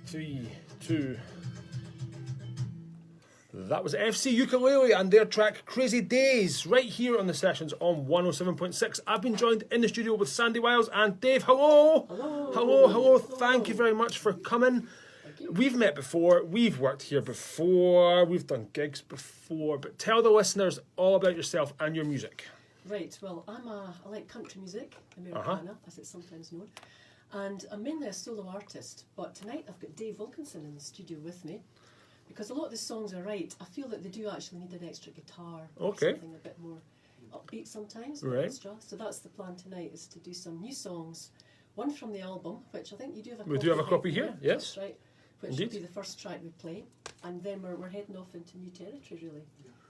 3, 2. That was FC Ukulele and their track Crazy Days, right here on the sessions on 107.6. I've been joined in the studio with Sandie Wyles and Dave. Hello. Hello. Hello, hello. Thank you very much for coming. We've met before, we've worked here before, we've done gigs before, but tell the listeners all about yourself and your music. Right, well, I like country music, Americana, as it's sometimes known, and I'm mainly a solo artist, but tonight I've got Davie Wilkinson in the studio with me, because a lot of the songs I write, I feel that they do actually need an extra guitar, Okay. something a bit more upbeat sometimes, Right. extra. So that's the plan tonight, is to do some new songs, one from the album, which I think you do have a We copy do have a right copy here, there, yes. that's right, which Indeed. will be the first track we play, and then we're heading off into new territory, really,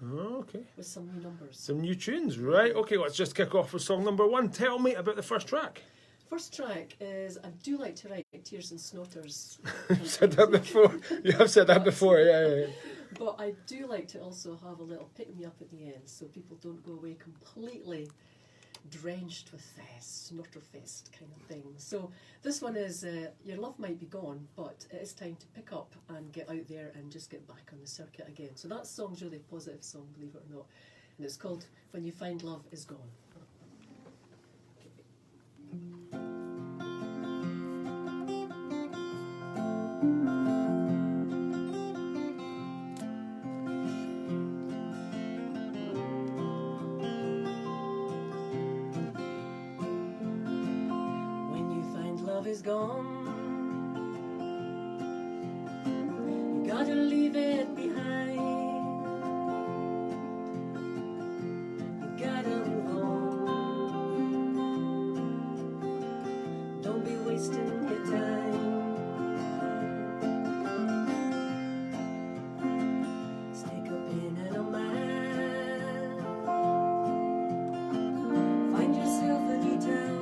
Okay. with some new numbers. Some new tunes, right? Okay, let's just kick off with song number 1. Tell me about the first track. First track is, I do like to write Tears and Snotters. You've said that before. You have said that before, yeah. But I do like to also have a little pick-me-up at the end, so people don't go away completely drenched with Snotterfest kind of thing. So this one is, your love might be gone, but it is time to pick up and get out there and just get back on the circuit again. So that song's really a positive song, believe it or not. And it's called When You Find Love Is Gone. Love is gone, you gotta leave it behind, you gotta move on, don't be wasting your time, stick a pin in a man, find yourself a new town.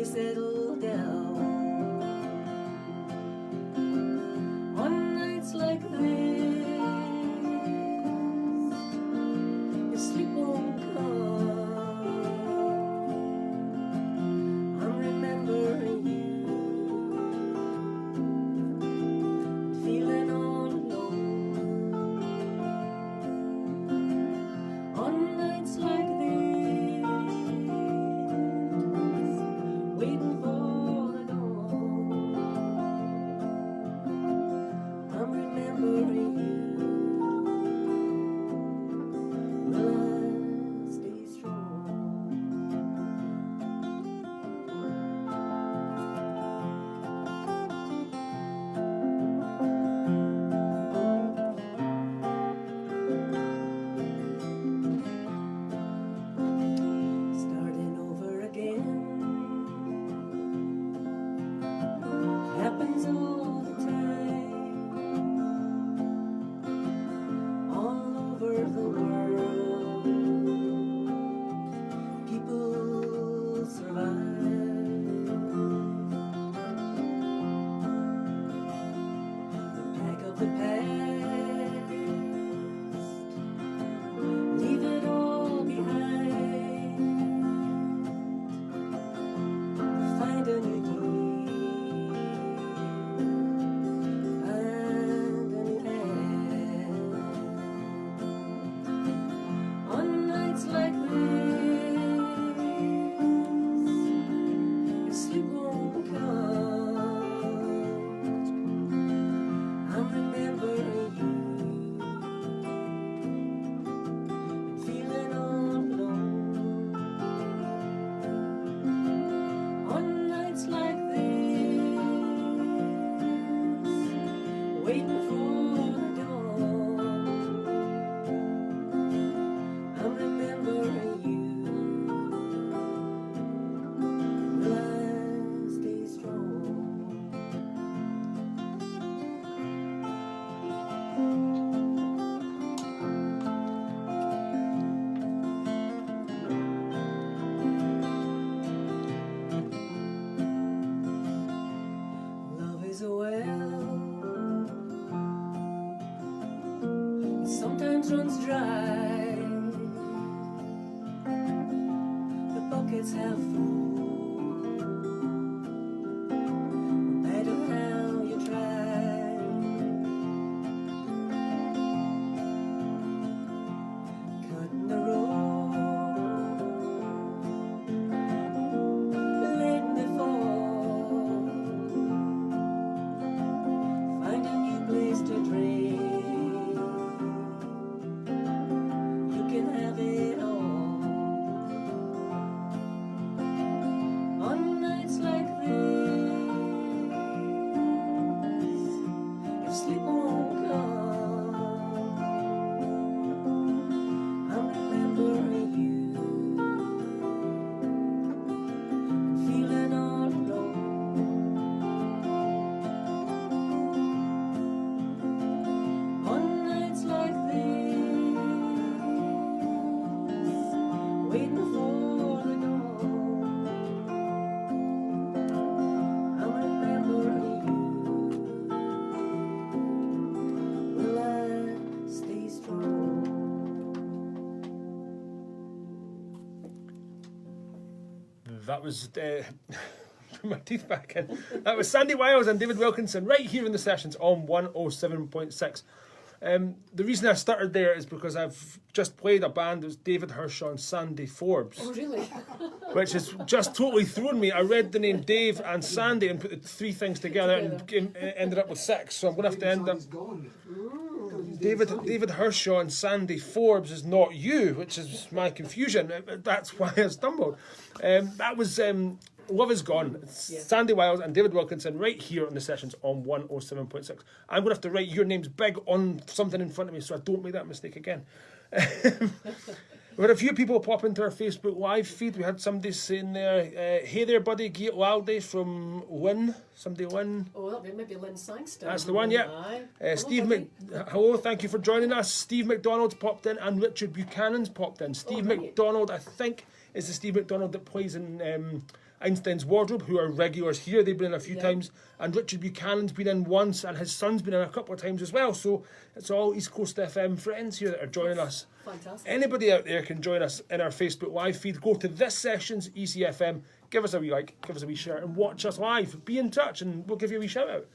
Settle down on nights like this. Your sleep won't come. I'm remembering you, feeling all alone on nights like this. Waiting yourself through, no matter how you try. Cutting the road, letting it fall, finding new place to dream. You can have it all. On nights like this, if sleep won't come, I'm remembering you and feeling all alone. On nights like this, waiting for the dawn, I'm remembering you. Will I stay strong? That was put my teeth back in. That was Sandie Wyles and Davie Wilkinson right here in the sessions on 107.6. The reason I started there is because I've just played a band that was David Hershaw and Sandie Forbes, Oh, really? which has just totally thrown me. I read the name Dave and Sandie and put the three things together and ended up with six. So I'm going to have to end up. David Hershaw and Sandie Forbes is not you, which is my confusion. That's why I stumbled. That was Love Is Gone. Yeah. Sandie Wyles and David Wilkinson right here on the sessions on 107.6. I'm going to have to write your names big on something in front of me so I don't make that mistake again. We had a few people pop into our Facebook live feed. We had somebody saying there, hey there buddy, Geet Laldy from Lynn. Somebody Lynn. Oh, that'll be maybe Lynn Sangster. That's the one, yeah. Aye. Steve Hello, hello, thank you for joining us. Steve McDonald's popped in and Richard Buchanan's popped in. Steve right. McDonald, I think, is the Steve McDonald that plays in Einstein's Wardrobe, who are regulars here. They've been in a few times. And Richard Buchanan's been in once, and his son's been in a couple of times as well. So it's all East Coast FM friends here that are joining us. Fantastic. Anybody out there can join us in our Facebook live feed. Go to this session's ECFM, give us a wee like, give us a wee share, and watch us live. Be in touch, and we'll give you a wee shout out.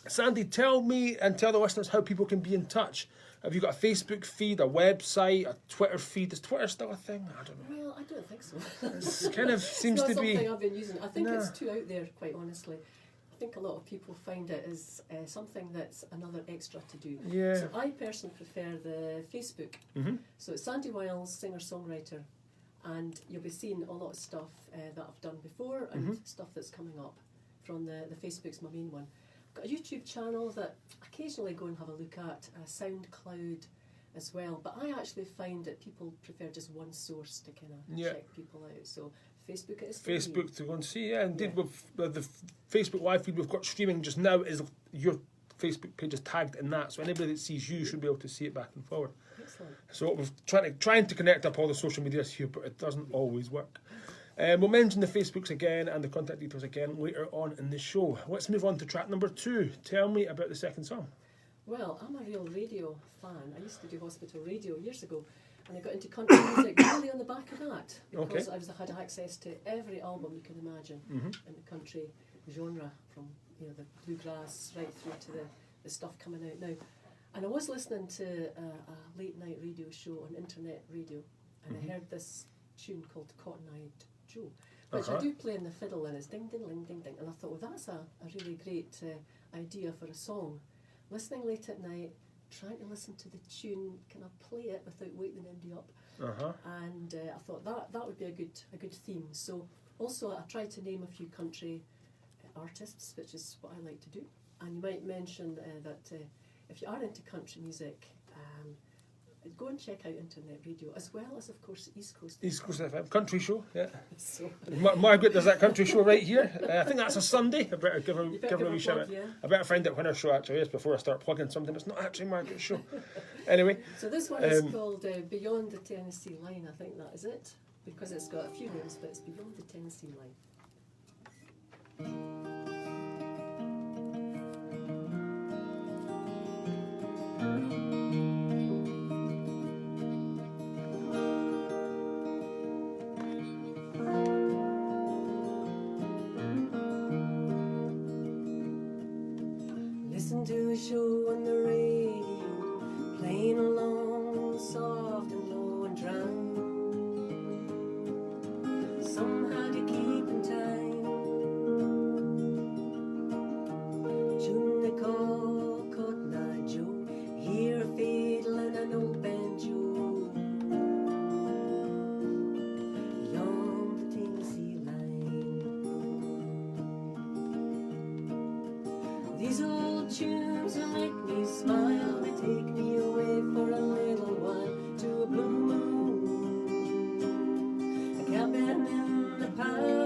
Sandie, tell me and tell the listeners how people can be in touch. Have you got a Facebook feed, a website, a Twitter feed? Is Twitter still a thing? I don't know. Well, I don't think so. It's kind of seems it's to not be. something I've been using. I think Nah. it's too out there, quite honestly. I think a lot of people find it as something that's another extra to do. Yeah. So I personally prefer the Facebook. Mm-hmm. So it's Sandie Wyles, singer-songwriter, and you'll be seeing a lot of stuff that I've done before and Mm-hmm. stuff that's coming up from the Facebook's my main one. I've got a YouTube channel that I occasionally go and have a look at, SoundCloud as well, but I actually find that people prefer just one source to kind of Yeah. check people out. So Facebook it is for me. Facebook to go and see. Yeah, indeed. Yeah. With the Facebook live feed we've got streaming just now is your Facebook page is tagged in that, so anybody that sees you should be able to see it back and forward. Excellent. So we're trying to connect up all the social medias here, but it doesn't always work. We'll mention the Facebooks again and the contact details again later on in the show. Let's move on to track number 2. Tell me about the second song. Well, I'm a real radio fan. I used to do hospital radio years ago, and I got into country music really on the back of that because Okay. I had access to every album you can imagine in the country genre, from the bluegrass right through to the stuff coming out now. And I was listening to a late night radio show on internet radio, and I heard this tune called Cotton Eyed Joe, which I do play in the fiddle, and it's ding ding ding ding ding. And I thought, well, that's a really great idea for a song. Listening late at night, trying to listen to the tune, can I play it without waking anybody up? And I thought that would be a good theme. So also I tried to name a few country artists, which is what I like to do. And you might mention that if you are into country music, go and check out internet radio, as well as, of course, East Coast. East Coast FM country show. Yeah. So, Margaret does that country show right here. I think that's a Sunday. I better give her a wee shout out. plug, yeah. I better find out when her show actually is before I start plugging something that's not actually Margaret's show. Anyway, so this one is called Beyond the Tennessee Line, I think that is it, because it's got a few names, but it's Beyond the Tennessee Line. show on the radio, playing along soft and low and drown. Somehow to keep in time. June they call Cotton Eye Joe, hear a fiddle and an old banjo. Beyond the Tennessee line. These old tunes that make me smile, they take me away for a little while to a blue moon, a cabin in the pines.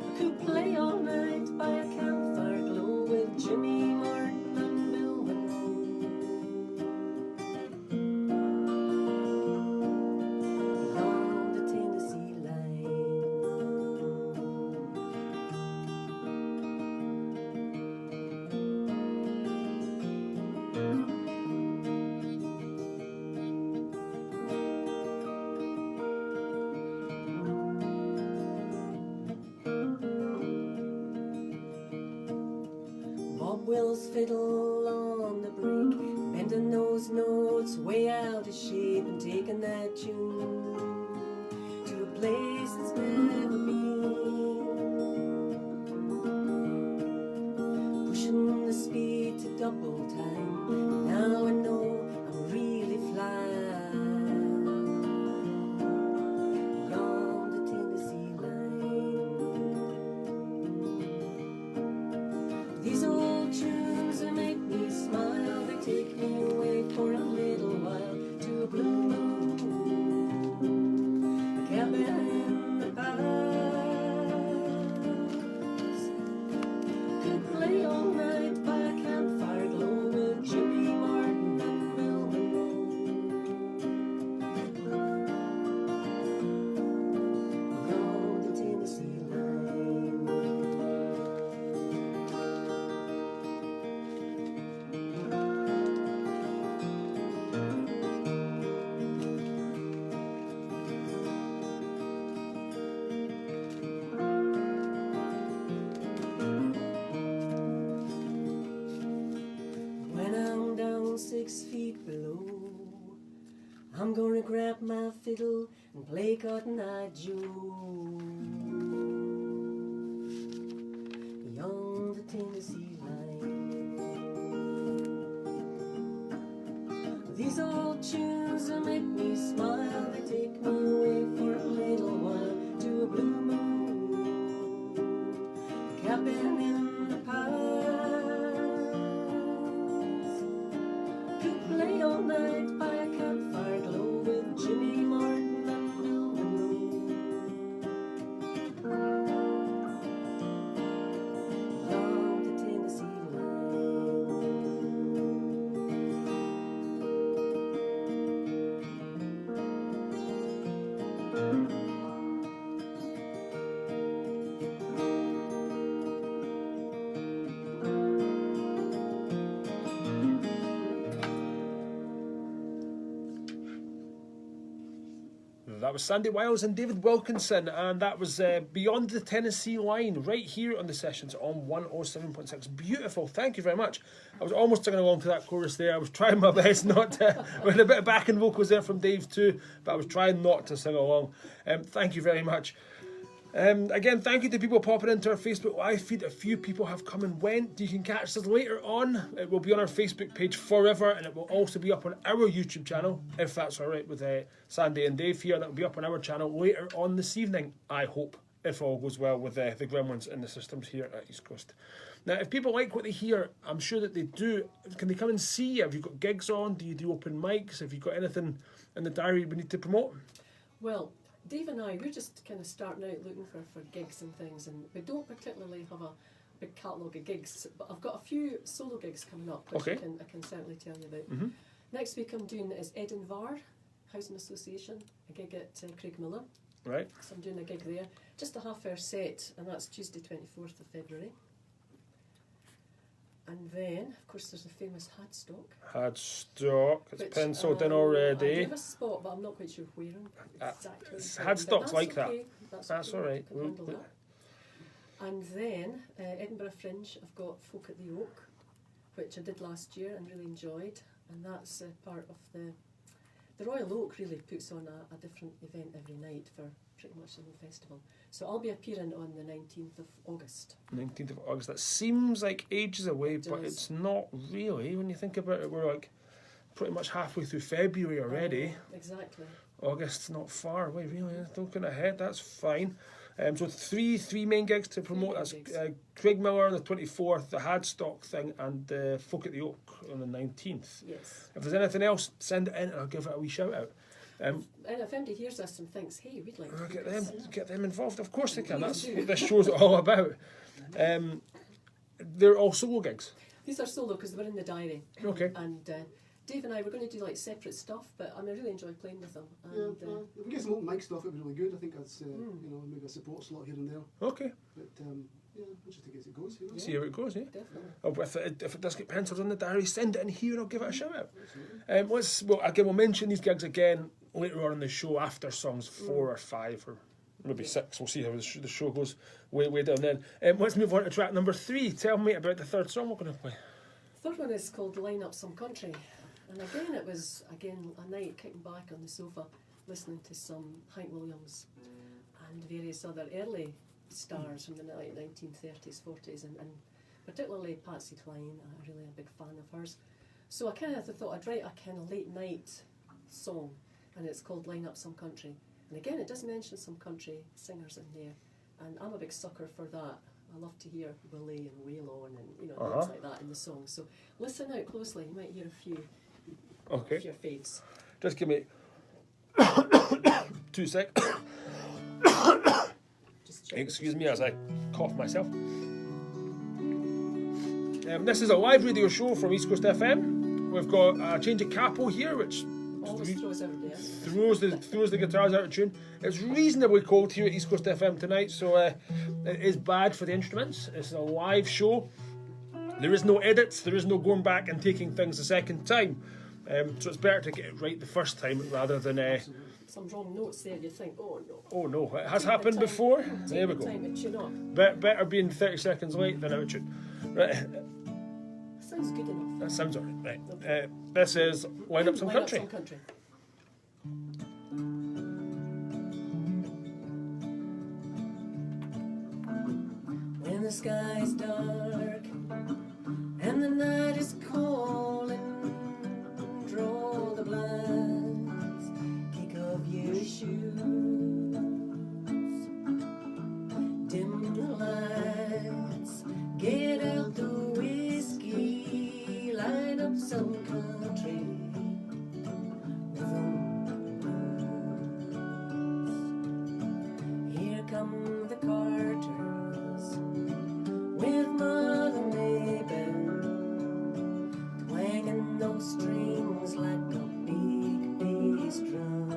I could play all night by a campfire glow with Jimmy Martin and Bill Monroe. Beyond the Tennessee line. Bob Wills' fiddle on the break, bending those notes way out of shape and taking that tune to a place it's never been. Pushing the speed to double time, now I know I'm really flying beyond the Tennessee line. These old tunes that make me smile, they take me away for a little while to a blue moon, a cabin in the pines. Could play all night by a campfire glow with Jimmy Martin and Bill Monroe. Beyond the Tennessee line. When I'm down 6 feet below, I'm gonna grab my fiddle and play Cotton Eye Joe. Beyond the Tennessee line. These old tunes that make me smile, they take me away for a little while to a blue moon, a cabin in the pines. Could play all night by a campfire glow with Jimmy Martin and Bill Monroe. Beyond the Tennessee That was Sandie Wyles and Davie Wilkinson, and that was Beyond the Tennessee Line, right here on the sessions on 107.6. Beautiful, thank you very much. I was almost singing along to that chorus there. I was trying my best not to, with a bit of backing vocals there from Dave too, but I was trying not to sing along. Thank you very much. Again, thank you to people popping into our Facebook live feed. A few people have come and went. You can catch us later on. It will be on our Facebook page forever, and it will also be up on our YouTube channel, if that's all right with Sandie and Dave here. That will be up on our channel later on this evening, I hope, if all goes well with the gremlins in the systems here at East Coast. Now, if people like what they hear, I'm sure that they do. Can they come and see you? Have you got gigs on? Do you do open mics? Have you got anything in the diary we need to promote? Well, Dave and I, we're just kind of starting out looking for gigs and things, and we don't particularly have a big catalogue of gigs, but I've got a few solo gigs coming up, which Okay. I can certainly tell you about. Mm-hmm. Next week I'm doing is Edinburgh Housing Association, a gig at Craig Miller. Right. So I'm doing a gig there, just a half-hour set, and that's Tuesday 24th of February. And then, of course, there's the famous Hadstock. Hadstock, it's which, penciled in I already. have a spot, but I'm not quite sure where exactly. Hadstock's But like that. okay. That's all right. Can handle that. And then Edinburgh Fringe, I've got Folk at the Oak, which I did last year and really enjoyed. And that's part of the Royal Oak really puts on a different event every night for pretty much the whole festival. So I'll be appearing on the 19th of August. 19th of August. That seems like ages away, but does. it's not really. When you think about it, we're like pretty much halfway through February already. Exactly. August's not far away, really. Looking ahead, that's fine. So three main gigs to promote. That's Craig Miller on the 24th, the Hadstock thing, and the Folk at the Oak on the 19th. Yes. If there's anything else, send it in and I'll give it a wee shout out. And if anybody hears us and thinks, hey, we'd like to do this, Get them involved. Of course they can. Please That's do. what this show's all about. They're all solo gigs. These are solo because they were in the diary. Okay. And Dave and I were going to do like separate stuff, but I really enjoy playing with them. Yeah, And, if we get some open mic stuff, it'd be really good. I think that's maybe a support slot here and there. Okay. But yeah, interesting as it goes. You know? See how it goes, yeah? Definitely. Oh, if it does get penciled in the diary, send it in here and I'll give it a shout out. We'll mention these gigs again later on in the show after songs 4 or 5 or maybe 6. We'll see how the show goes way down then. Let's move on to track number 3. Tell me about the third song we're going to play. The third one is called Line Up Some Country. And again, it was a night kicking back on the sofa, listening to some Hank Williams and various other early stars from the 1930s, 40s, and particularly Patsy Cline. I'm really a big fan of hers. So I kind of thought I'd write a kind of late night song, and it's called Line Up Some Country. And again, it does mention some country singers in there, and I'm a big sucker for that. I love to hear Willie and Waylon and things like that in the song. So listen out closely. You might hear a few of your faves. Just give me 2 seconds. Just check. Excuse me as I cough myself. This is a live radio show from East Coast FM. We've got a change of capo here, which Always throws everybody out. throws the guitars out of tune. It's reasonably cold here at East Coast FM tonight, so it is bad for the instruments. It's a live show. There is no edits. There is no going back and taking things a second time. So it's better to get it right the first time rather than... Some wrong notes there, you think, oh no. Oh no, it has happened before. There we go. Time to tune up. Better being 30 seconds late than out of tune. Right. Sounds good enough. That sounds alright. Right. This is Line Up Some Line Up Country. Some Country. When the sky's dark and the night is calling, draw the blinds, kick off your shoes, dim the lights, get out the whiskey, line up some country rhythm blues. Here come the Carters with Mother Maybell, twanging those strings like a big bass drum,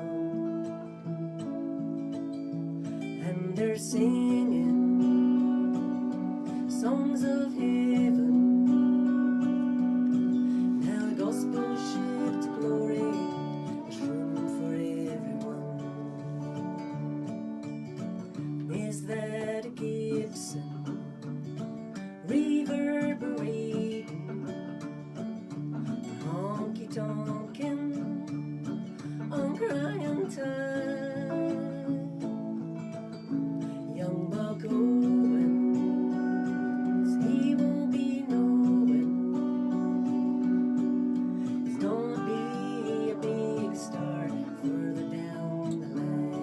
and they're singing songs of heaven. Now the gospel ship to glory, there's room for everyone. Is that a Gibson reverberating, honky tonkin' on crying time? Young Buck Owens, he won't be knowing he's gonna be a big star further down the line.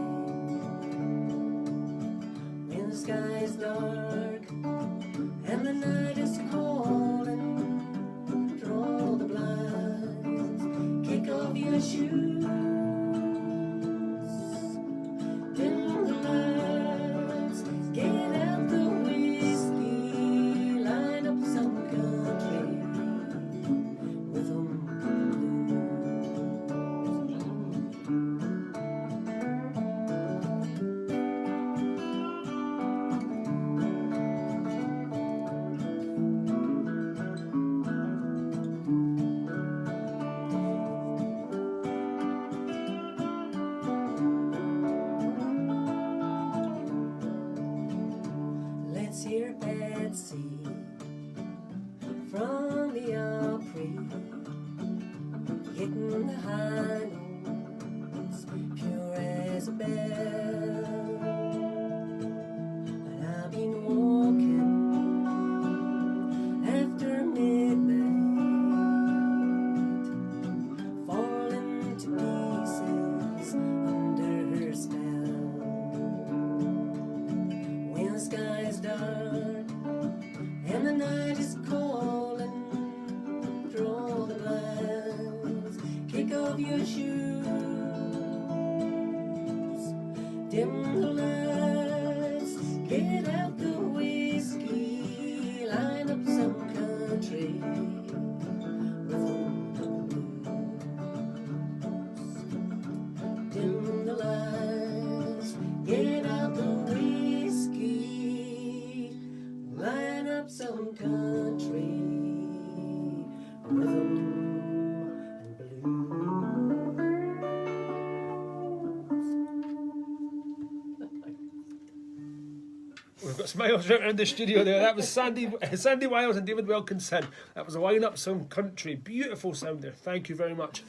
When the sky's dark and the night is calling, draw the blinds, kick off your shoes, dim the lights, get out the whiskey, line up some country rhythm blues. hitting the high notes, pure as a bell. And I've been walking after midnight, falling to pieces under her spell. When the sky is dark and the night is calling through all the blinds, kick off your shoes, dim the lights, get out the whiskey, line up some country rhythm and blues. Dim the lights, get out the whiskey, line up some country rhythm and blues. We've got smiles right around the studio there. That was Sandie Wyles and Davie Wilkinson. That was a line up some country. Beautiful sound there. Thank you very much.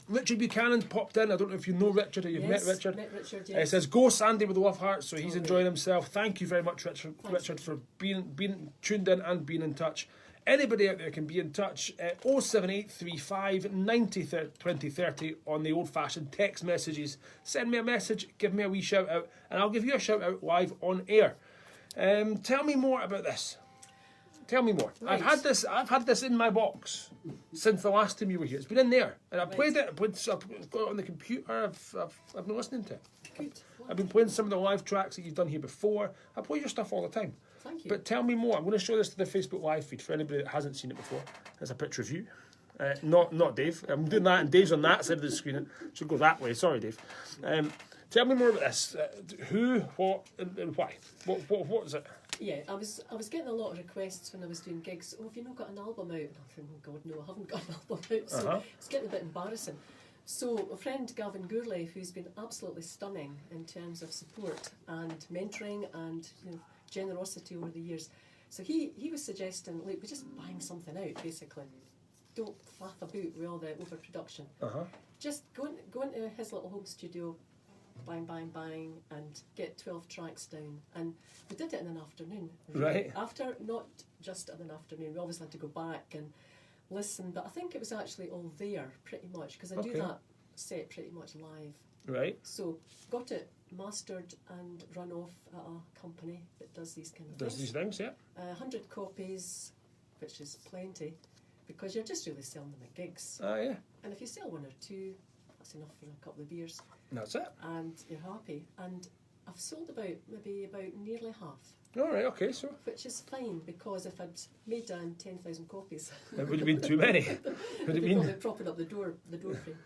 Richard Buchanan popped in. I don't know if you know Richard or you've met Richard. Met Richard, It yes. says, go Sandy with the love heart. So he's Oh, enjoying himself. Thank you very much, Richard, Thanks. Richard, for being tuned in and being in touch. Anybody out there can be in touch at 07835 90 2030 on the old-fashioned text messages. Send me a message, give me a wee shout out, and I'll give you a shout out live on air. Tell me more about this. Tell me more. Right. I've had this in my box since the last time you were here. It's been in there, and I played it. I've got it on the computer. I've been listening to it. Good. I've been playing some of the live tracks that you've done here before. I play your stuff all the time. Thank you. But tell me more. I'm going to show this to the Facebook live feed for anybody that hasn't seen it before. There's a picture of you. Not Dave. I'm doing that, and Dave's on that side of the screen. It should go that way. Sorry, Dave. Tell me more about this. Who, what, and why? What is it? Yeah, I was getting a lot of requests when I was doing gigs. Oh, have you not got an album out? And I think, oh God, no, I haven't got an album out. So it's getting a bit embarrassing. So my friend Gavin Gourlay, who's been absolutely stunning in terms of support and mentoring and generosity over the years. So he was suggesting, look, we just bang something out, basically. Don't faff about with all the overproduction. Just go into his little home studio, bang, bang, bang, and get 12 tracks down. And we did it in an afternoon. Right. After, not just in an afternoon, we always had to go back and listen, but I think it was actually all there, pretty much, because I do that set pretty much live. Right. So, got it mastered and run off at a company that does these kind of Does things. these things, yeah. 100 copies, which is plenty, because you're just really selling them at gigs. Yeah. And if you sell one or two, that's enough for a couple of beers, That's it. and you're happy. And I've sold about nearly half, All right, okay, so which is fine, because if I'd made 10,000 copies, it would have been too many. Would it they'd probably been? propping up the door frame.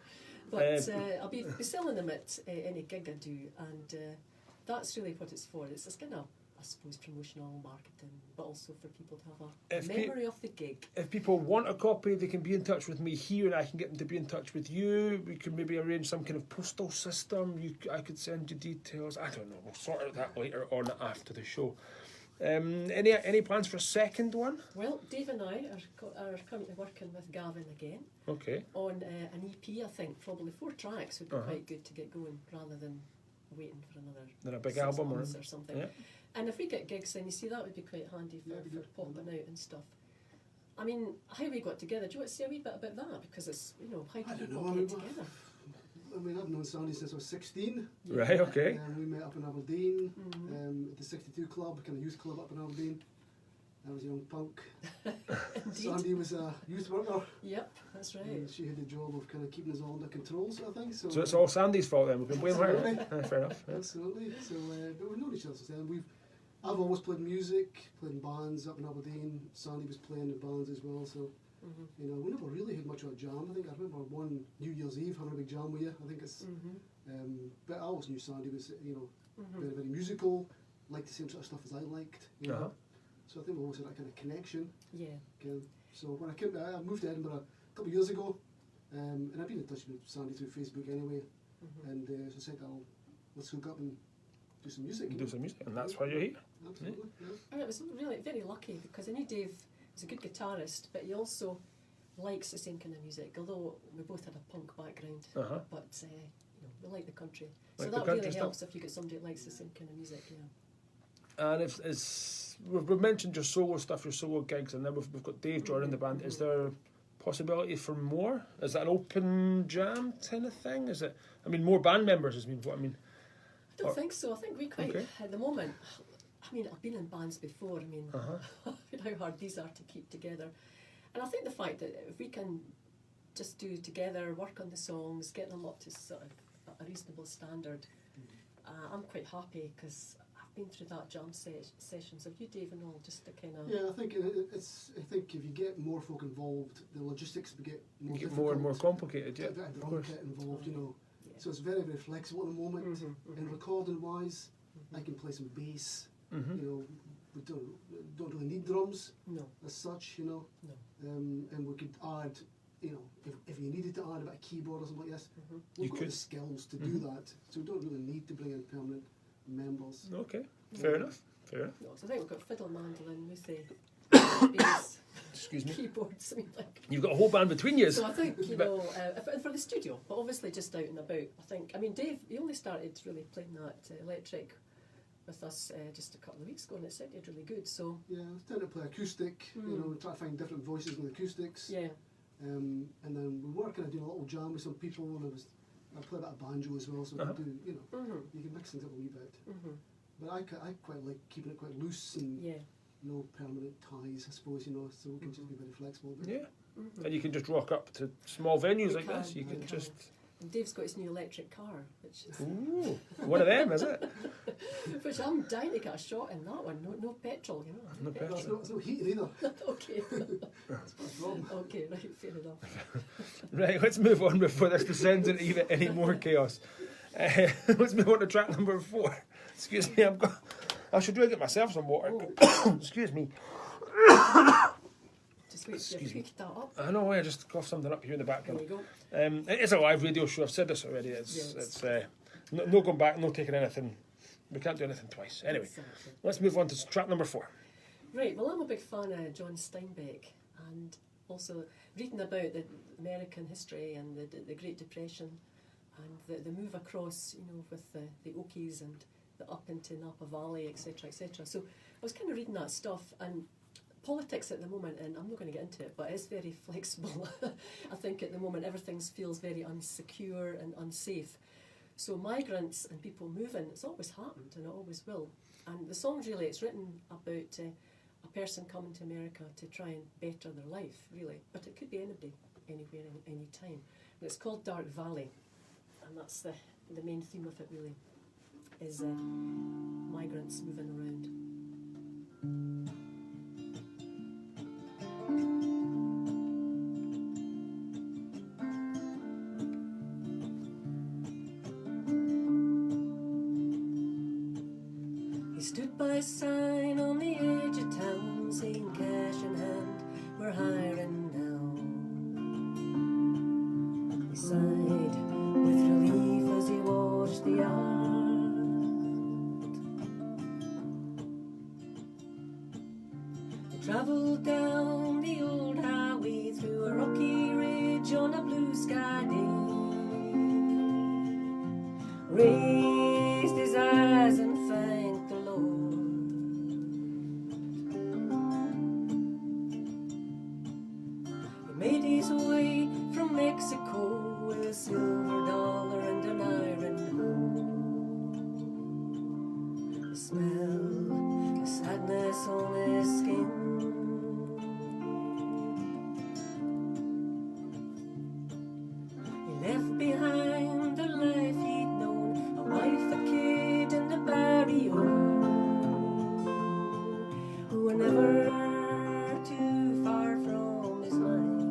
But I'll be selling them at any gig I do, and that's really what it's for. It's kind of, I suppose, promotional marketing, but also for people to have a memory of the gig. If people want a copy, they can be in touch with me here, and I can get them to be in touch with you. We can maybe arrange some kind of postal system. I could send you details. I don't know. We'll sort out that later on after the show. Any plans for a second one? Well, Dave and I are currently working with Gavin again Okay. on an EP. I think probably 4 tracks would be quite good to get going, rather than waiting for another Then a big 6 album or months or something. yeah. And if we get gigs, then you see that would be quite handy for popping out and stuff. I mean, how we got together, do you want to say a wee bit about that? Because it's, how do I don't people know, get together? I mean, I've known Sandie since I was 16. Right. Okay. We met up in Aberdeen, at the 62 Club, kind of youth club up in Aberdeen. I was a young punk. Indeed. Sandie was a youth worker. Yep, that's right. And she had the job of kind of keeping us all under control, sort of thing. So So it's all Sandy's fault then. We can blame her. Absolutely. Fair enough. Yeah. Absolutely. So, but we've known each other since then. I've always played music, played in bands up in Aberdeen. Sandie was playing in bands as well. So, we never really had much of a jam. I think I remember one New Year's Eve having a big jam with you. I think it's. But I always knew Sandie was, very, very musical, liked the same sort of stuff as I liked. So I think we always had that kind of connection. Yeah. So when I moved to Edinburgh a couple of years ago, and I've been in touch with Sandie through Facebook anyway, and so I said, let's hook up and do some music. Do some music, and that's why you're here. Absolutely. Yeah. And it was really very lucky, because I knew Dave was a good guitarist, but he also likes the same kind of music, although we both had a punk background, Uh-huh. but we like the country. So Like the that country really stuff. helps if you get somebody that likes the same kind of music, And we've mentioned your solo stuff, your solo gigs, and then we've got Dave joining the band. Is there possibility for more? Is that an open jam kind of thing? Is it? I mean, more band members is what I mean. I don't think so. I think we quite, Okay. at the moment, I mean, I've been in bands before. I mean, Uh-huh. how hard these are to keep together. And I think the fact that if we can just do together, work on the songs, get them up to sort of a reasonable standard, I'm quite happy because I've been through that jam sessions. Have you, Dave, and all, just to kind of... Yeah, I think I think if you get more folk involved, the logistics get more You get difficult. more and more complicated, yeah. Get a bit of Of drum course. kit involved, you know. Yeah. So it's very, very flexible at the moment. And recording wise, I can play some bass. Mm-hmm. You know, we don't really need drums No, as such, you know. no. And we could add, you know, if you needed to add a bit of keyboard or something like this, You we've got could. the skills to do that. So we don't really need to bring in permanent members. Okay, fair enough. Fair enough. No, so I think we've got fiddle, mandolin, Muthi, bass, Excuse me. keyboards. I mean, like, You've got a whole band between you. so I think, for the studio, but obviously just out and about, I mean, Dave, he only started really playing that electric with us just a couple of weeks ago, and it sounded really good, so... Yeah, I tend to play acoustic, you know, try to find different voices in the acoustics. Yeah, And then we were kind of doing a little jam with some people, and I play a bit of banjo as well, so we do, you know, you can mix things up a wee bit. But I quite like keeping it quite loose and yeah. no permanent ties, I suppose, you know, so we can just be very flexible. But Yeah. And you can just rock up to small venues We like can, this. You we can just... And Dave's got his new electric car, which is... Ooh, one of them, is it? Which I'm dying to get a shot in that one. No petrol, you know. No petrol. it's no heating either. Okay. That's my problem. Okay, right, fair enough. Right, let's move on before this descends into even any more chaos. Let's move on to track number 4. Excuse me, I should really get myself some water. Excuse me. Just wait till Excuse you me. pick that up. I know, I just coughed something up here in the There background. you go. It is a live radio show. I've said this already. Yes. It's no going back, no taking anything. We can't do anything twice. Anyway, Exactly. let's move on to track number 4. Right, well, I'm a big fan of John Steinbeck, and also reading about the American history and the Great Depression and the move across, you know, with the Okies and the up into Napa Valley, etc., etc. So I was kind of reading that stuff, and politics at the moment, and I'm not going to get into it, but it's very flexible. I think at the moment everything feels very unsecure and unsafe. So migrants and people moving, it's always happened and it always will. And the song's really, it's written about a person coming to America to try and better their life, really. But it could be anybody, anywhere, any time. But it's called Dark Valley, and that's the main theme of it, really, is migrants moving around. He stood by a sign on the edge of town, saying cash in hand, we're hiring now. He sighed with relief as he watched the yard. They travelled down the old highway through a rocky ridge on a blue sky day. Raised his eyes and thanked the Lord. He made his way from Mexico with a silver dollar and an iron hoe. The smell, the sadness on his skin. He left behind the life he'd known, a wife, a kid, and a barrio, who were never too far from his mind.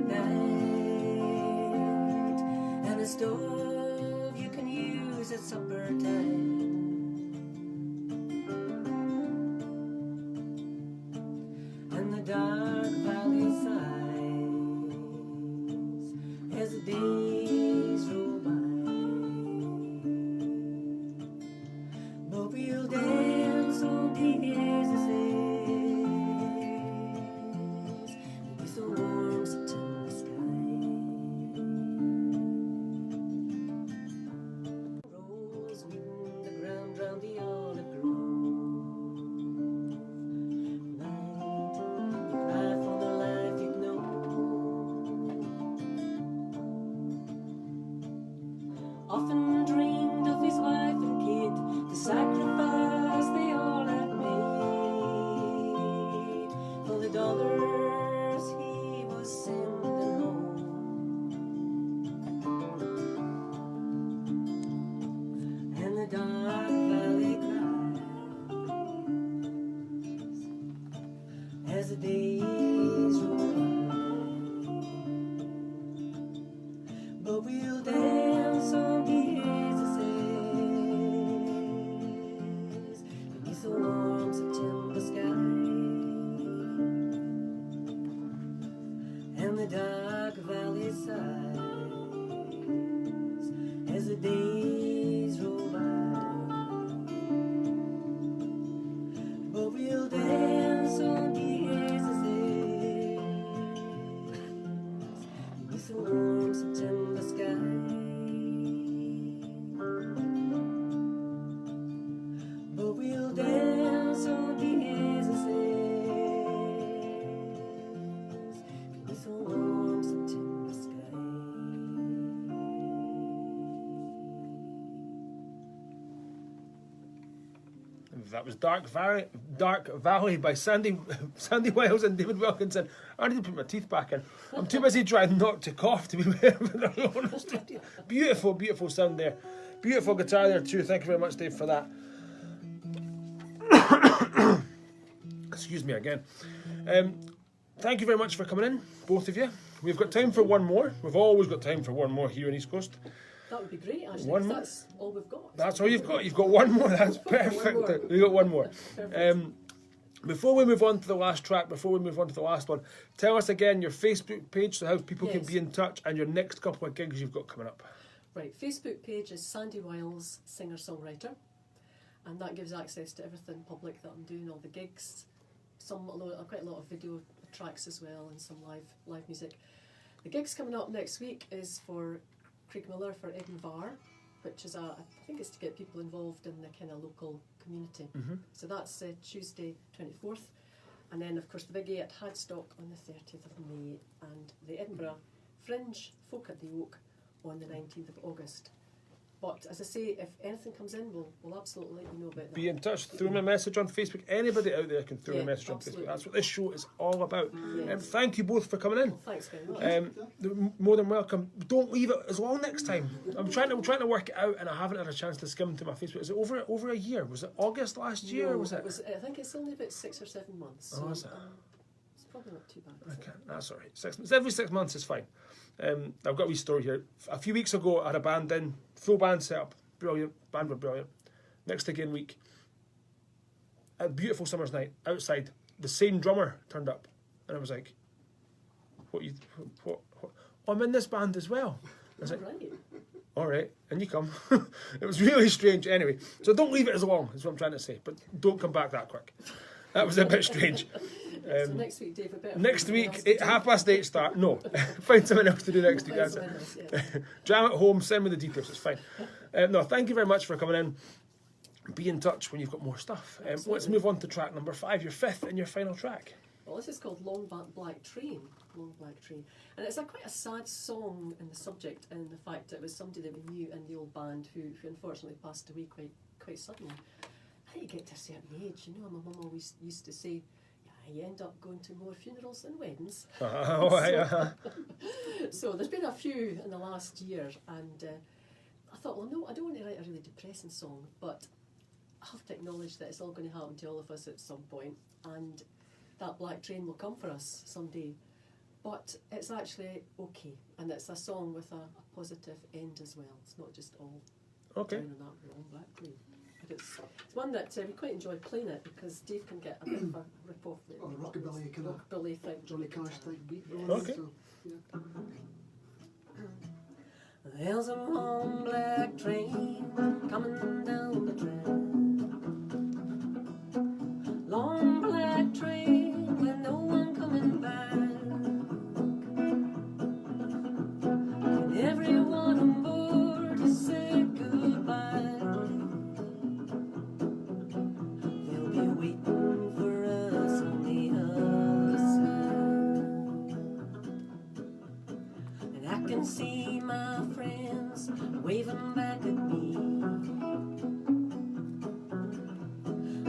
night, and a stove you can use at supper time. And the dark valley sighs as the days roll by. But we'll dance on these essays beneath the warm September sky. Rose meeting the ground round the olive grove. Night, you cry for the life you've known. Often dreamed of his wife and kid, the sacrifice they all had made for the dollars he was sending home. And the dark valley cries as the days roll by. But we'll dance on these essays beneath the warm September sky. And the dark valley sighs as the days roll by. But we'll dance on these essays beneath the warm September sky. But we'll dance on these essays beneath the warm September sky. That was Dark Valley by Sandie Wyles and Davie Wilkinson. I need to put my teeth back in. I'm too busy trying not to cough to be honest with you. Beautiful, beautiful sound there. Beautiful guitar there too. Thank you very much, Dave, for that. Excuse me again. Thank you very much for coming in, both of you. We've got time for one more. We've always got time for one more here in East Coast. That would be great, actually. One 'cause more? that's all we've got. That's all you've got. You've got one more. That's perfect. more. We've got one more. Perfect. Before we move on to the last track, before we move on to the last one, tell us again your Facebook page so how people can Yes. be in touch and your next couple of gigs you've got coming up. Right, Facebook page is Sandie Wyles, singer-songwriter, and that gives access to everything public that I'm doing, all the gigs, quite a lot of video tracks as well, and some live music. The gigs coming up next week is for Craig Miller for Edinburgh, which is I think it's to get people involved in the kind of local community. So that's Tuesday 24th, and then of course the big A at Hadstock on the 30th of May, and the Edinburgh Fringe Folk at the Oak on the 19th of August. But as I say, if anything comes in, we'll absolutely let you know about that. Be in touch. Throw me a message on Facebook. Anybody out there can throw me a Yeah, message on absolutely. Facebook. That's what this show is all about. Yes. Thank you both for coming in. Well, thanks very much. You're more than welcome. Don't leave it as long next time. I'm trying to work it out, and I haven't had a chance to skim through my Facebook. Is it over a year? Was it August last year? No, Or was it? I think it's only about 6 or 7 months. So, Oh, is it? it's probably not too bad. Is Okay, that's all right. Every 6 months is fine. I've got a wee story here. A few weeks ago, I had a band in, full band set up. Brilliant. Band were brilliant. Next again week, a beautiful summer's night outside. The same drummer turned up, and I was like, "What? Oh, I'm in this band as well." I was like, Right. "All right," and you come. It was really strange. Anyway, so don't leave it as long. Is what I'm trying to say. But don't come back that quick. That was a bit strange. So next week, Dave, better Next find week, something else to do. 8:30 start. No, find something else to do next week. Find That's it. something else, yeah. Jam at home, send me the details, it's fine. No, thank you very much for coming in. Be in touch when you've got more stuff. Let's Absolutely. move on to track number 5, your fifth and your final track. Well, this is called Long Black Train. Long Black Train. And it's quite a sad song in the subject, and the fact that it was somebody that we knew in the old band who unfortunately passed away quite suddenly. I think you get to a certain age, you know, my mum always used to say, yeah, you end up going to more funerals than weddings. So there's been a few in the last year, and I thought, well, no, I don't want to write a really depressing song, but I have to acknowledge that it's all going to happen to all of us at some point, and that black train will come for us someday. but it's actually okay, and it's a song with a positive end as well. It's not just all Okay. down on that long black train. But it's one that we quite enjoy playing it because Dave can get a bit of a rip off the Or rockabilly kind of rockabilly thing. Johnny Cash type beat. Yes. Okay. So, yeah. There's a long black train coming down the track. Long black train with no one coming back. And everyone on board has said goodbye. They'll be waiting for us on the other side. And I can see my friends waving back at me.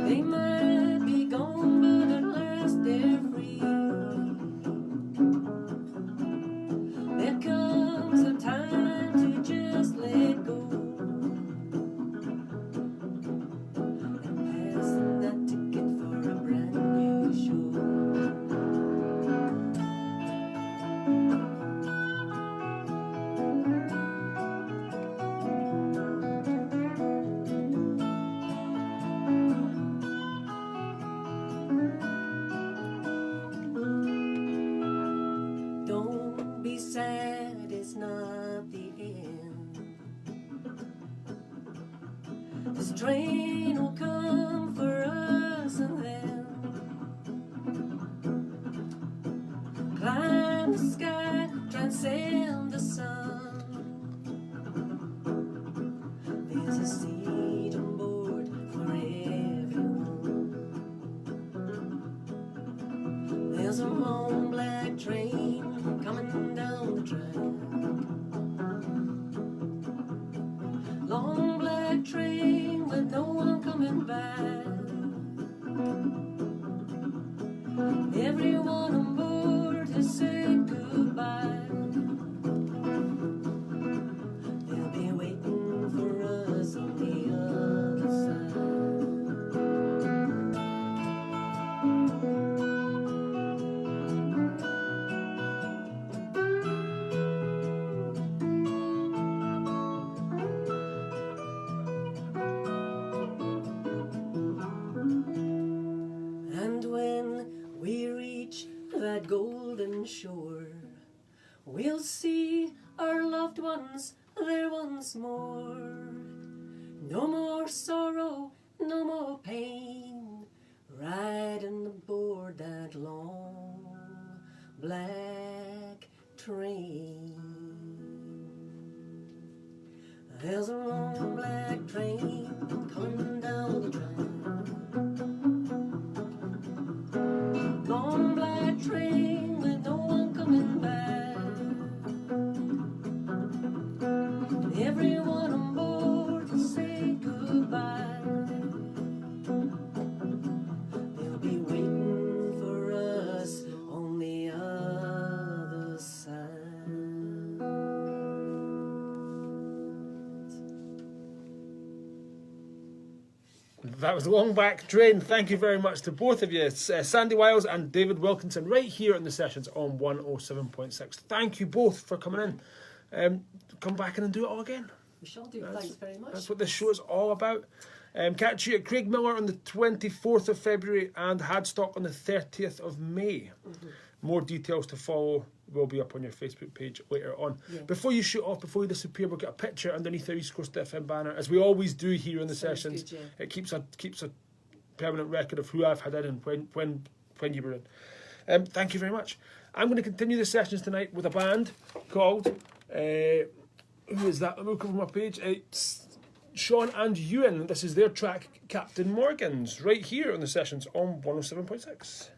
They might be gone, but at last they're free. There comes a time to just let go and pass them that ticket for a brand new show. Don't be sad, it's not the end. This train will come for us and then climb the sky, transcend the sun. There's a seat on board for everyone. There's a long black train coming down the track. Long black train with no one coming back. Everyone on board has said goodbye. They'll be waiting for us on the other side. And when we reach that golden shore, we'll see our loved ones there once more. No more sorrow, no more pain, riding aboard that long black train. There's a long black train coming down the track. Long black train with no one coming back. Everyone on board will say goodbye. They'll be waiting for us on the other side. That was Long Back Train. Thank you very much to both of you. It's Sandie Wyles and David Wilkinson right here in the sessions on 107.6. Thank you both for coming in. Come back in and do it all again. We shall do. Thanks very much. That's what this show is all about. Catch you at Craig Miller on the 24th of February and Hadstock on the 30th of May. Mm-hmm. More details to follow will be up on your Facebook page later on. Yeah. Before you shoot off, before you disappear, we'll get a picture underneath our East Coast FM banner, as we always do here in the Sounds sessions. good, yeah. It keeps a permanent record of who I've had in and when you were in. Thank you very much. I'm going to continue the sessions tonight with a band called who is that? Let me look over my page. It's Sean and Ewan. This is their track Captain Morgan's right here on the sessions on 107.6.